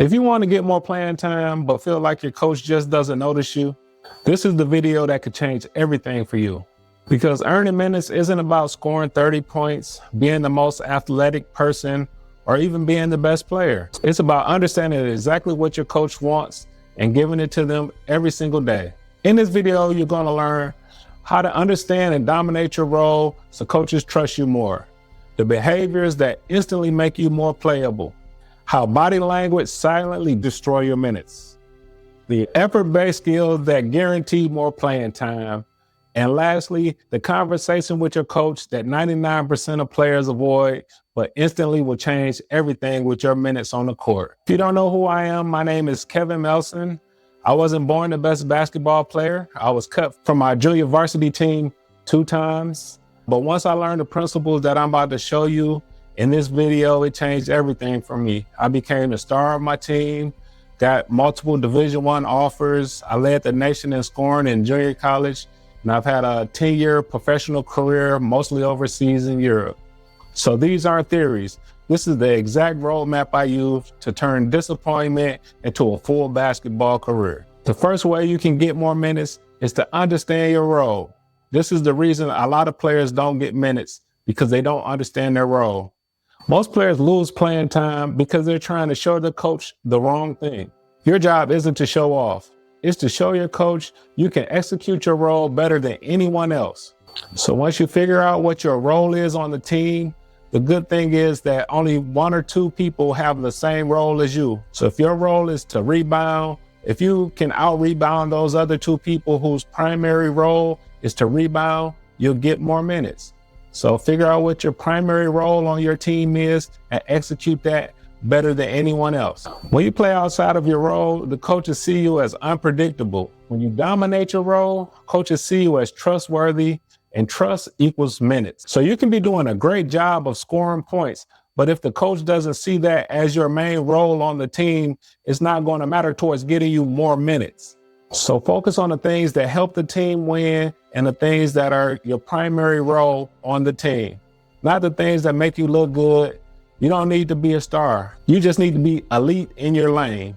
If you want to get more playing time but feel like your coach just doesn't notice you, this is the video that could change everything for you. Because earning minutes isn't about scoring 30 points, being the most athletic person, or even being the best player. It's about understanding exactly what your coach wants and giving it to them every single day. In this video, you're going to learn how to understand and dominate your role so coaches trust you more, the behaviors that instantly make you more playable, how body language silently destroy your minutes, the effort-based skills that guarantee more playing time, and lastly, the conversation with your coach that 99% of players avoid, but instantly will change everything with your minutes on the court. If you don't know who I am, my name is Kevin Melson. I wasn't born the best basketball player. I was cut from my junior varsity team 2 times. But once I learned the principles that I'm about to show you in this video, it changed everything for me. I became the star of my team, got multiple Division I offers. I led the nation in scoring in junior college, and I've had a 10-year professional career, mostly overseas in Europe. So these aren't theories. This is the exact roadmap I use to turn disappointment into a full basketball career. The first way you can get more minutes is to understand your role. This is the reason a lot of players don't get minutes, because they don't understand their role. Most players lose playing time because they're trying to show the coach the wrong thing. Your job isn't to show off. It's to show your coach you can execute your role better than anyone else. So once you figure out what your role is on the team, the good thing is that only 1 or 2 people have the same role as you. So if your role is to rebound, if you can out-rebound those other 2 people whose primary role is to rebound, you'll get more minutes. So figure out what your primary role on your team is and execute that better than anyone else. When you play outside of your role, the coaches see you as unpredictable. When you dominate your role, coaches see you as trustworthy, and trust equals minutes. So you can be doing a great job of scoring points, but if the coach doesn't see that as your main role on the team, it's not going to matter towards getting you more minutes. So focus on the things that help the team win and the things that are your primary role on the team, not the things that make you look good. You don't need to be a star. You just need to be elite in your lane.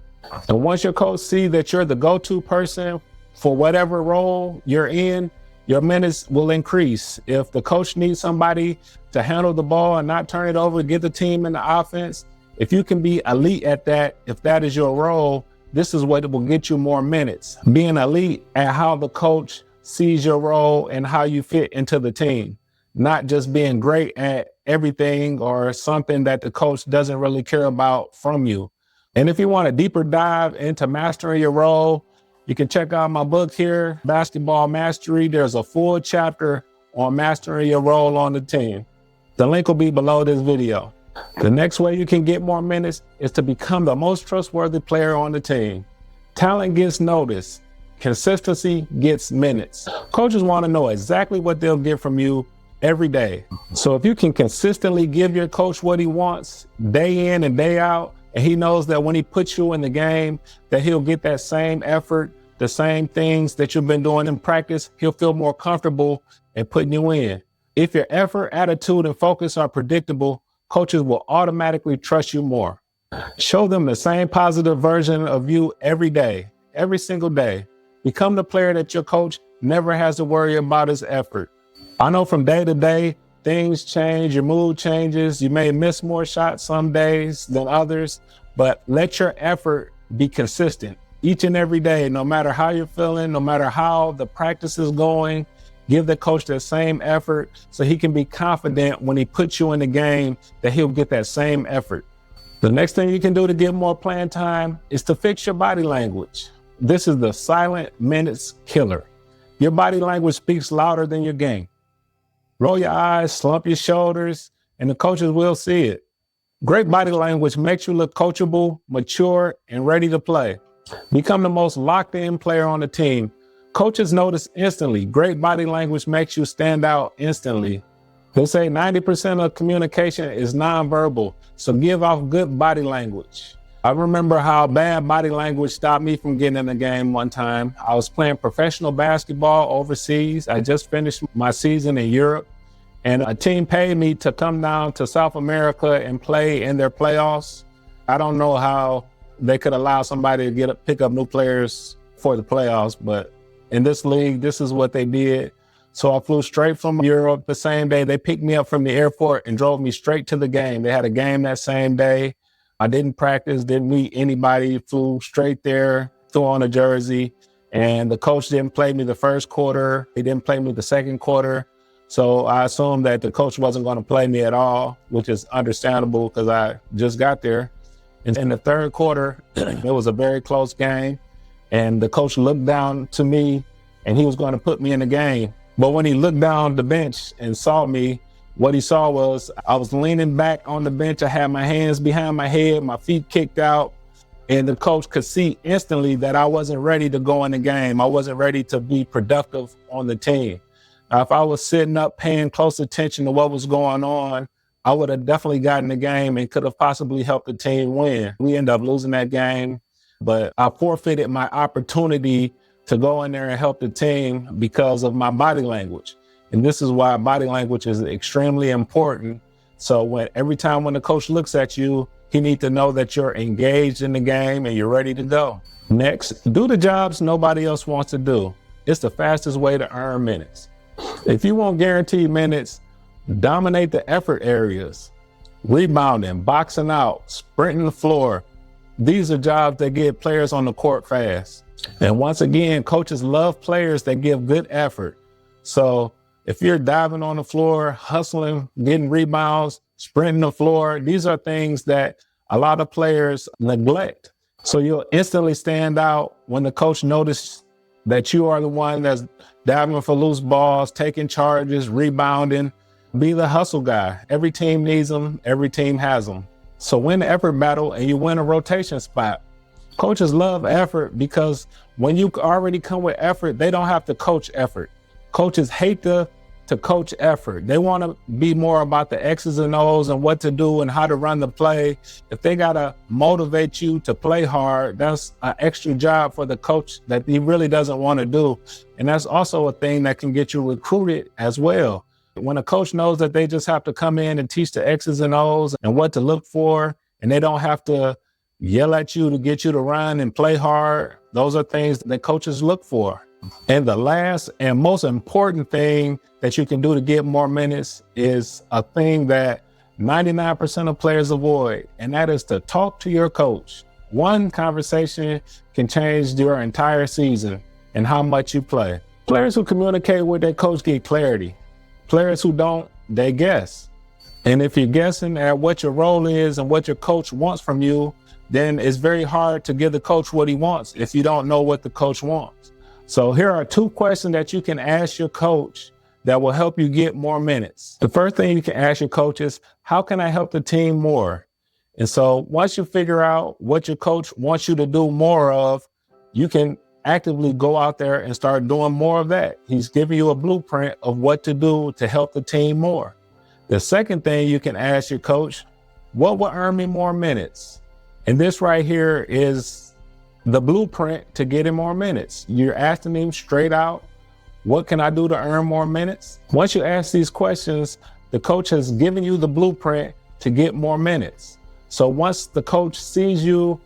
And once your coach sees that you're the go-to person for whatever role you're in, your minutes will increase. If the coach needs somebody to handle the ball and not turn it over, get the team in the offense, if you can be elite at that, if that is your role, this is what will get you more minutes. Being elite at how the coach sees your role and how you fit into the team, not just being great at everything or something that the coach doesn't really care about from you. And if you want a deeper dive into mastering your role, you can check out my book here, Basketball Mastery. There's a full chapter on mastering your role on the team. The link will be below this video. The next way you can get more minutes is to become the most trustworthy player on the team. Talent gets noticed. Consistency gets minutes. Coaches want to know exactly what they'll get from you every day. So if you can consistently give your coach what he wants day in and day out, and he knows that when he puts you in the game, that he'll get that same effort, the same things that you've been doing in practice, he'll feel more comfortable in putting you in. If your effort, attitude, and focus are predictable, coaches will automatically trust you more. Show them the same positive version of you every day, every single day. Become the player that your coach never has to worry about his effort. I know from day to day, things change, your mood changes. You may miss more shots some days than others, but let your effort be consistent each and every day, no matter how you're feeling, no matter how the practice is going. Give the coach that same effort so he can be confident when he puts you in the game that he'll get that same effort. The next thing you can do to get more playing time is to fix your body language. This is the silent minutes killer. Your body language speaks louder than your game. Roll your eyes, slump your shoulders, and the coaches will see it. Great body language makes you look coachable, mature, and ready to play. Become the most locked-in player on the team. Coaches notice instantly. Great body language makes you stand out instantly. They say 90% of communication is nonverbal, so give off good body language. I remember how bad body language stopped me from getting in the game one time. I was playing professional basketball overseas. I just finished my season in Europe, and a team paid me to come down to South America and play in their playoffs. I don't know how they could allow somebody to pick up new players for the playoffs. But in this league, this is what they did. So I flew straight from Europe the same day. They picked me up from the airport and drove me straight to the game. They had a game that same day. I didn't practice, didn't meet anybody, flew straight there, threw on a jersey. And the coach didn't play me the first quarter. He didn't play me the second quarter. So I assumed that the coach wasn't going to play me at all, which is understandable because I just got there. And in the third quarter, it was a very close game. And the coach looked down to me and he was going to put me in the game. But when he looked down the bench and saw me, what he saw was I was leaning back on the bench. I had my hands behind my head, my feet kicked out. And the coach could see instantly that I wasn't ready to go in the game. I wasn't ready to be productive on the team. Now, if I was sitting up paying close attention to what was going on, I would have definitely gotten the game and could have possibly helped the team win. We ended up losing that game, but I forfeited my opportunity to go in there and help the team because of my body language. And this is why body language is extremely important. So every time when the coach looks at you, he needs to know that you're engaged in the game and you're ready to go. Next, do the jobs nobody else wants to do. It's the fastest way to earn minutes. If you want guaranteed minutes, dominate the effort areas. Rebounding, boxing out, sprinting the floor. These are jobs that get players on the court fast. And once again, coaches love players that give good effort. So if you're diving on the floor, hustling, getting rebounds, sprinting the floor, these are things that a lot of players neglect. So you'll instantly stand out when the coach notices that you are the one that's diving for loose balls, taking charges, rebounding. Be the hustle guy. Every team needs them. Every team has them. So win the effort battle and you win a rotation spot. Coaches love effort because when you already come with effort, they don't have to coach effort. Coaches hate to coach effort. They want to be more about the X's and O's and what to do and how to run the play. If they got to motivate you to play hard, that's an extra job for the coach that he really doesn't want to do. And that's also a thing that can get you recruited as well. When a coach knows that they just have to come in and teach the X's and O's and what to look for, and they don't have to yell at you to get you to run and play hard, those are things that coaches look for. And the last and most important thing that you can do to get more minutes is a thing that 99% of players avoid, and that is to talk to your coach. One conversation can change your entire season and how much you play. Players who communicate with their coach get clarity. Players who don't, they guess. And if you're guessing at what your role is and what your coach wants from you, then it's very hard to give the coach what he wants if you don't know what the coach wants. So here are 2 questions that you can ask your coach that will help you get more minutes. The first thing you can ask your coach is, how can I help the team more? And so once you figure out what your coach wants you to do more of, you can actively go out there and start doing more of that. He's giving you a blueprint of what to do to help the team more. The second thing you can ask your coach, what will earn me more minutes? And this right here is the blueprint to getting more minutes. You're asking him straight out, what can I do to earn more minutes? Once you ask these questions, the coach has given you the blueprint to get more minutes. So once the coach sees you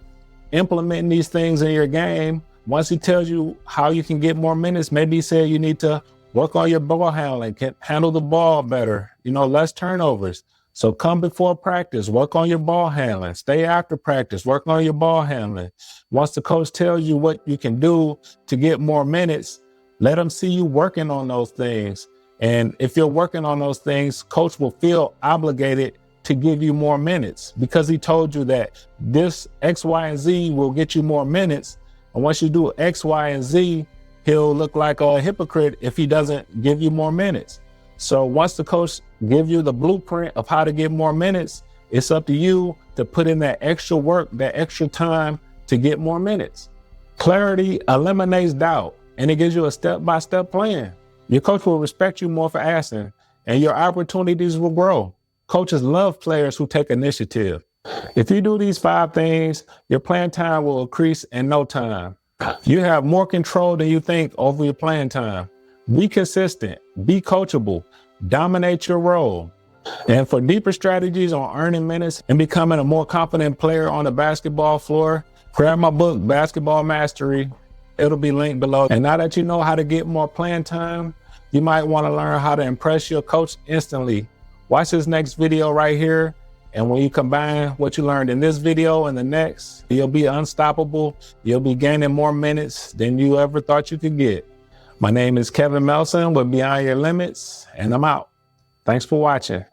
implementing these things in your game, once he tells you how you can get more minutes, maybe he said you need to work on your ball handling, can handle the ball better, less turnovers. So come before practice, work on your ball handling. Stay after practice, work on your ball handling. Once the coach tells you what you can do to get more minutes, let him see you working on those things. And if you're working on those things, coach will feel obligated to give you more minutes because he told you that this X, Y, and Z will get you more minutes. And once you do X, Y, and Z, he'll look like a hypocrite if he doesn't give you more minutes. So once the coach gives you the blueprint of how to get more minutes, it's up to you to put in that extra work, that extra time to get more minutes. Clarity eliminates doubt, and it gives you a step-by-step plan. Your coach will respect you more for asking, and your opportunities will grow. Coaches love players who take initiative. If you do these 5 things, your playing time will increase in no time. You have more control than you think over your playing time. Be consistent, be coachable, dominate your role. And for deeper strategies on earning minutes and becoming a more confident player on the basketball floor, Grab my book, Basketball Mastery. It'll be linked below. And now that you know how to get more playing time, you might want to learn how to impress your coach instantly. Watch this next video right here. And when you combine what you learned in this video and the next, you'll be unstoppable. You'll be gaining more minutes than you ever thought you could get. My name is Kevin Melson with Beyond Your Limits, and I'm out. Thanks for watching.